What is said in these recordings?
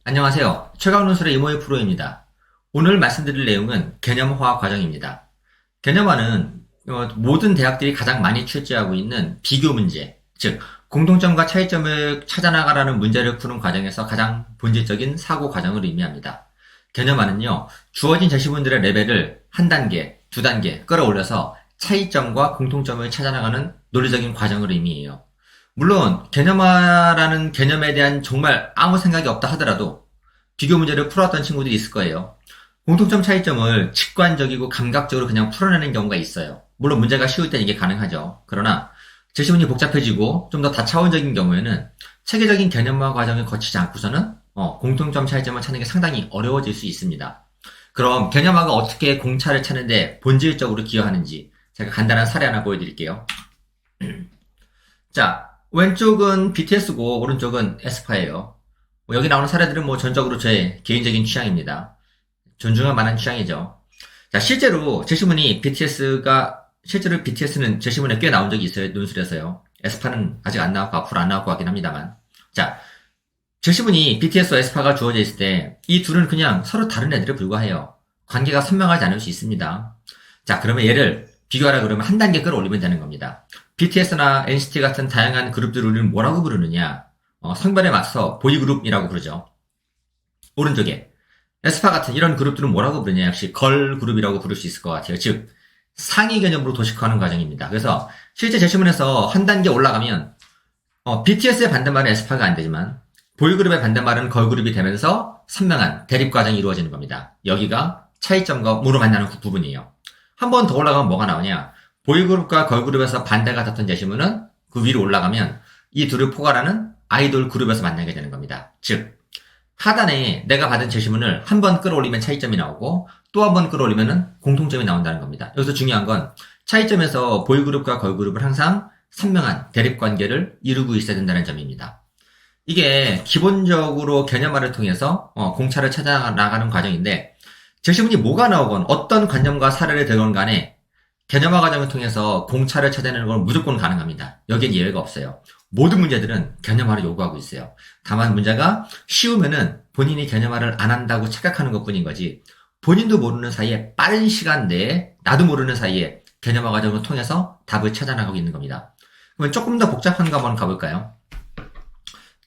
안녕하세요. 최강론술의 이모의 프로입니다. 오늘 말씀드릴 내용은 개념화 과정입니다. 개념화는 모든 대학들이 가장 많이 출제하고 있는 비교 문제, 즉 공통점과 차이점을 찾아나가라는 문제를 푸는 과정에서 가장 본질적인 사고 과정을 의미합니다. 개념화는요, 주어진 제시문들의 레벨을 한 단계, 두 단계 끌어올려서 차이점과 공통점을 찾아나가는 논리적인 과정을 의미해요. 물론 개념화라는 개념에 대한 정말 아무 생각이 없다 하더라도 비교 문제를 풀어왔던 친구들이 있을 거예요. 공통점 차이점을 직관적이고 감각적으로 그냥 풀어내는 경우가 있어요. 물론 문제가 쉬울 땐 이게 가능하죠. 그러나 제시문이 복잡해지고 좀 더 다차원적인 경우에는 체계적인 개념화 과정을 거치지 않고서는 공통점 차이점을 찾는 게 상당히 어려워질 수 있습니다. 그럼 개념화가 어떻게 공차를 찾는데 본질적으로 기여하는지 제가 간단한 사례 하나 보여드릴게요. 자, 왼쪽은 BTS고 오른쪽은 에스파예요. 여기 나오는 사례들은 전적으로 제 개인적인 취향입니다. 존중할 만한 취향이죠. 자, 실제로 BTS는 제시문에 꽤 나온 적이 있어요. 논술에서요. 에스파는 아직 안 나왔고 앞으로 안 나올 것 같긴 합니다만. 자, 제시문이 BTS와 에스파가 주어져 있을 때 이 둘은 그냥 서로 다른 애들에 불과해요. 관계가 선명하지 않을 수 있습니다. 자, 그러면 얘를 비교하라 그러면 한 단계 끌어올리면 되는 겁니다. BTS나 NCT 같은 다양한 그룹들을 우리는 뭐라고 부르느냐? 성별에 맞서 보이그룹이라고 부르죠. 오른쪽에 에스파 같은 이런 그룹들은 뭐라고 부르냐? 역시 걸그룹이라고 부를 수 있을 것 같아요. 즉 상위 개념으로 도식화하는 과정입니다. 그래서 실제 제시문에서 한 단계 올라가면 BTS의 반대말은 에스파가 안 되지만 보이그룹의 반대말은 걸그룹이 되면서 선명한 대립 과정이 이루어지는 겁니다. 여기가 차이점과 무로 만나는 부분이에요. 한 번 더 올라가면 뭐가 나오냐? 보이그룹과 걸그룹에서 반대가 같은 제시문은 그 위로 올라가면 이 둘을 포괄하는 아이돌 그룹에서 만나게 되는 겁니다. 즉 하단에 내가 받은 제시문을 한 번 끌어올리면 차이점이 나오고 또 한 번 끌어올리면 공통점이 나온다는 겁니다. 여기서 중요한 건 차이점에서 보이그룹과 걸그룹을 항상 선명한 대립관계를 이루고 있어야 된다는 점입니다. 이게 기본적으로 개념화를 통해서 공차를 찾아나가는 과정인데 제시문이 뭐가 나오건 어떤 관념과 사례를 들건 간에 개념화 과정을 통해서 공차를 찾아내는 건 무조건 가능합니다. 여기엔 예외가 없어요. 모든 문제들은 개념화를 요구하고 있어요. 다만 문제가 쉬우면은 본인이 개념화를 안 한다고 착각하는 것뿐인 거지 본인도 모르는 사이에 빠른 시간 내에 나도 모르는 사이에 개념화 과정을 통해서 답을 찾아나가고 있는 겁니다. 그러면 조금 더 복잡한 거 한번 가볼까요?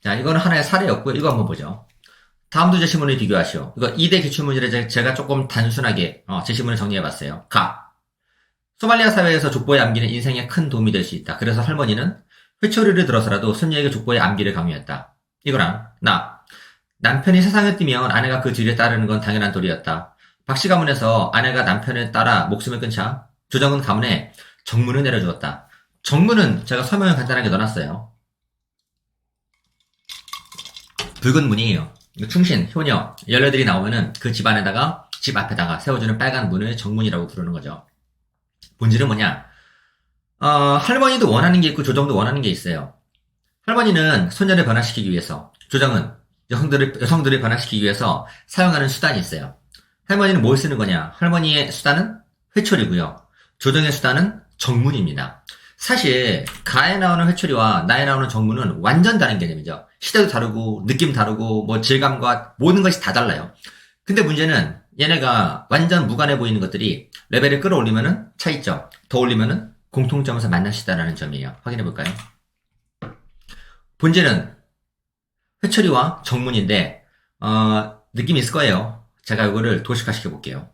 자, 이거는 하나의 사례였고요. 이거 한번 보죠. 다음 두 제시문을 비교하시오. 이거 2대 기출문제를 제가 조금 단순하게 제시문을 정리해봤어요. 가. 소말리아 사회에서 족보의 암기는 인생에 큰 도움이 될 수 있다. 그래서 할머니는 회초리를 들어서라도 손녀에게 족보의 암기를 강요했다. 이거랑 나. 남편이 세상을 뛰면 아내가 그 뒤를 따르는 건 당연한 도리였다. 박씨 가문에서 아내가 남편을 따라 목숨을 끊자 조정은 가문에 정문을 내려주었다. 정문은 제가 설명을 간단하게 넣어놨어요. 붉은 문이에요. 충신, 효녀, 연례들이 나오면은 그 집 안에다가 집 앞에다가 세워주는 빨간 문을 정문이라고 부르는 거죠. 본질은 뭐냐? 할머니도 원하는 게 있고 조정도 원하는 게 있어요. 할머니는 소녀를 변화시키기 위해서, 조정은 여성들을 변화시키기 위해서 사용하는 수단이 있어요. 할머니는 뭘 쓰는 거냐? 할머니의 수단은 회초리고요. 조정의 수단은 정문입니다. 사실 가에 나오는 회초리와 나에 나오는 정문은 완전 다른 개념이죠. 시대도 다르고 느낌 다르고 질감과 모든 것이 다 달라요. 근데 문제는 얘네가 완전 무관해 보이는 것들이 레벨을 끌어올리면은 차이점, 더 올리면은 공통점에서 만날 수 있다는 점이에요. 확인해 볼까요? 본질은 회초리와 정문인데 느낌이 있을 거예요. 제가 이거를 도식화시켜 볼게요.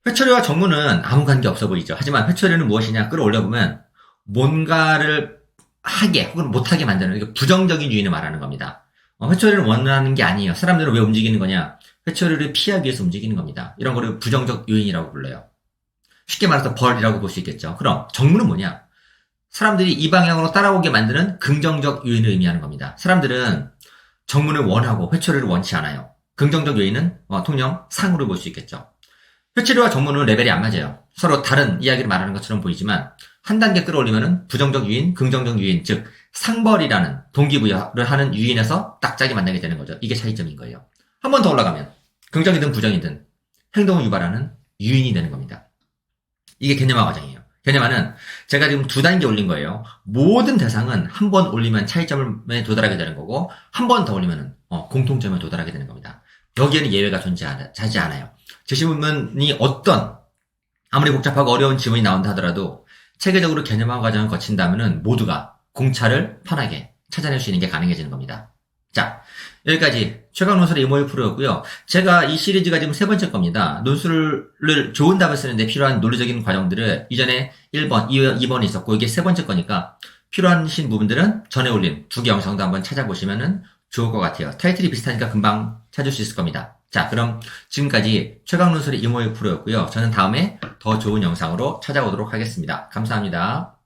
회초리와 정문은 아무 관계 없어 보이죠. 하지만 회초리는 무엇이냐 끌어올려보면 뭔가를 하게 혹은 못하게 만드는 부정적인 유인을 말하는 겁니다. 회초리를 원하는 게 아니에요. 사람들은 왜 움직이는 거냐? 회초리를 피하기 위해서 움직이는 겁니다. 이런 거를 부정적 요인이라고 불러요. 쉽게 말해서 벌이라고 볼 수 있겠죠. 그럼 정문은 뭐냐? 사람들이 이 방향으로 따라오게 만드는 긍정적 요인을 의미하는 겁니다. 사람들은 정문을 원하고 회초리를 원치 않아요. 긍정적 요인은 통영 상으로 볼 수 있겠죠. 회초리와 정문은 레벨이 안 맞아요. 서로 다른 이야기를 말하는 것처럼 보이지만 한 단계 끌어올리면은 부정적 유인, 긍정적 유인, 즉 상벌이라는 동기부여를 하는 유인에서 딱 짝이 만나게 되는 거죠. 이게 차이점인 거예요. 한 번 더 올라가면 긍정이든 부정이든 행동을 유발하는 유인이 되는 겁니다. 이게 개념화 과정이에요. 왜냐면은 제가 지금 두 단계 올린 거예요. 모든 대상은 한 번 올리면 차이점에 도달하게 되는 거고 한 번 더 올리면 공통점에 도달하게 되는 겁니다. 여기에는 예외가 존재하지 않아요. 제시문이 아무리 복잡하고 어려운 지문이 나온다 하더라도 체계적으로 개념화 과정을 거친다면은 모두가 공차를 편하게 찾아낼 수 있는 게 가능해지는 겁니다. 자, 여기까지 최강 논술의 이모의 프로였고요. 제가 이 시리즈가 지금 세 번째 겁니다. 논술을 좋은 답을 쓰는데 필요한 논리적인 과정들을 이전에 1번, 2번이 있었고 이게 세 번째 거니까 필요하신 부분들은 전에 올린 두 개 영상도 한번 찾아보시면 좋을 것 같아요. 타이틀이 비슷하니까 금방 찾을 수 있을 겁니다. 자, 그럼 지금까지 최강 논술의 이모의 프로였고요. 저는 다음에 더 좋은 영상으로 찾아오도록 하겠습니다. 감사합니다.